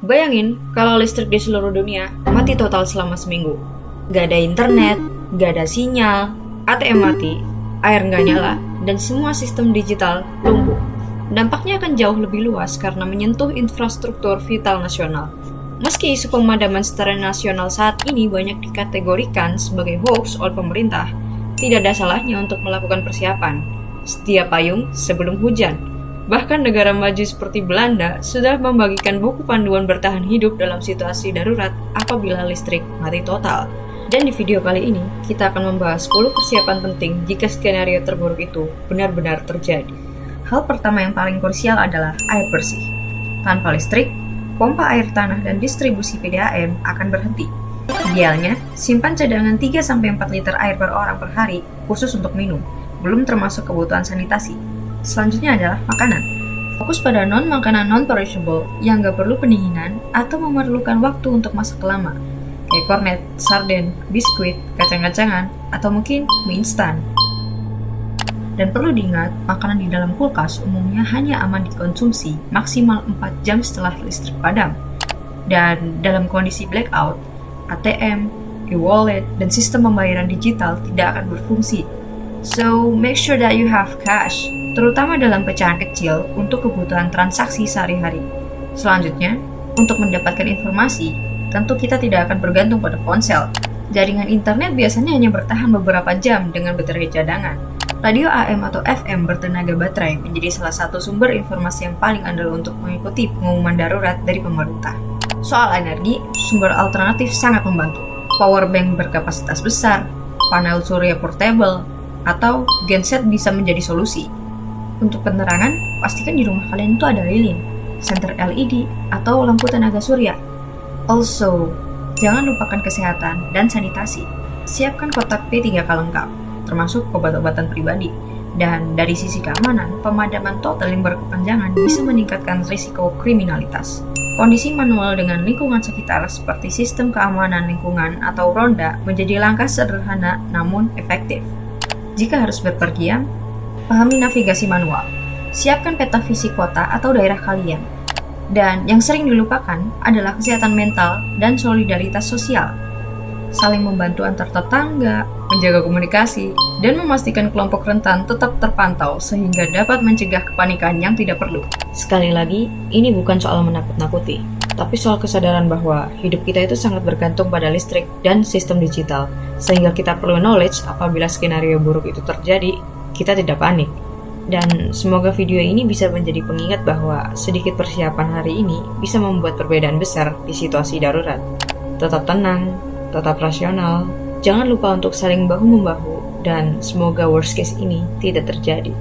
Bayangin kalau listrik di seluruh dunia mati total selama seminggu. Gak ada internet, gak ada sinyal, ATM mati, air gak nyala, dan semua sistem digital lumpuh. Dampaknya akan jauh lebih luas karena menyentuh infrastruktur vital nasional. Meski isu pemadaman secara nasional saat ini banyak dikategorikan sebagai hoax oleh pemerintah, tidak ada salahnya untuk melakukan persiapan. Sedia payung sebelum hujan. Bahkan negara maju seperti Belanda sudah membagikan buku panduan bertahan hidup dalam situasi darurat apabila listrik mati total. Dan di video kali ini, kita akan membahas 10 persiapan penting jika skenario terburuk itu benar-benar terjadi. Hal pertama yang paling krusial adalah air bersih. Tanpa listrik, pompa air tanah dan distribusi PDAM akan berhenti. Idealnya, simpan cadangan 3-4 liter air per orang per hari khusus untuk minum, belum termasuk kebutuhan sanitasi. Selanjutnya adalah makanan. Fokus pada non-makanan non-perishable yang gak perlu pendinginan atau memerlukan waktu untuk masak lama, kayak kornet, sarden, biskuit, kacang-kacangan, atau mungkin mie instan. Dan perlu diingat, makanan di dalam kulkas umumnya hanya aman dikonsumsi maksimal 4 jam setelah listrik padam. Dan dalam kondisi blackout, ATM, e-wallet, dan sistem pembayaran digital tidak akan berfungsi. So, make sure that you have cash, terutama dalam pecahan kecil untuk kebutuhan transaksi sehari-hari. Selanjutnya, untuk mendapatkan informasi, tentu kita tidak akan bergantung pada ponsel. Jaringan internet biasanya hanya bertahan beberapa jam dengan baterai cadangan. Radio AM atau FM bertenaga baterai menjadi salah satu sumber informasi yang paling andal untuk mengikuti pengumuman darurat dari pemerintah. Soal energi, sumber alternatif sangat membantu. Powerbank berkapasitas besar, panel surya portable, atau genset bisa menjadi solusi. Untuk penerangan, pastikan di rumah kalian itu ada lilin, senter LED, atau lampu tenaga surya. Also, jangan lupakan kesehatan dan sanitasi. Siapkan kotak P3K lengkap, termasuk obat-obatan pribadi. Dan dari sisi keamanan, pemadaman total yang berkepanjangan bisa meningkatkan risiko kriminalitas. Kondisi manual dengan lingkungan sekitar seperti sistem keamanan lingkungan atau ronda menjadi langkah sederhana namun efektif. Jika harus berpergian, pahami navigasi manual. Siapkan peta visi kota atau daerah kalian. Dan yang sering dilupakan adalah kesehatan mental dan solidaritas sosial. Saling membantu antar tetangga, menjaga komunikasi, dan memastikan kelompok rentan tetap terpantau sehingga dapat mencegah kepanikan yang tidak perlu. Sekali lagi, ini bukan soal menakut-nakuti, tapi soal kesadaran bahwa hidup kita itu sangat bergantung pada listrik dan sistem digital, sehingga kita perlu knowledge apabila skenario buruk itu terjadi, kita tidak panik. Dan semoga video ini bisa menjadi pengingat bahwa sedikit persiapan hari ini bisa membuat perbedaan besar di situasi darurat. Tetap tenang, tetap rasional, jangan lupa untuk saling bahu-membahu, dan semoga worst case ini tidak terjadi.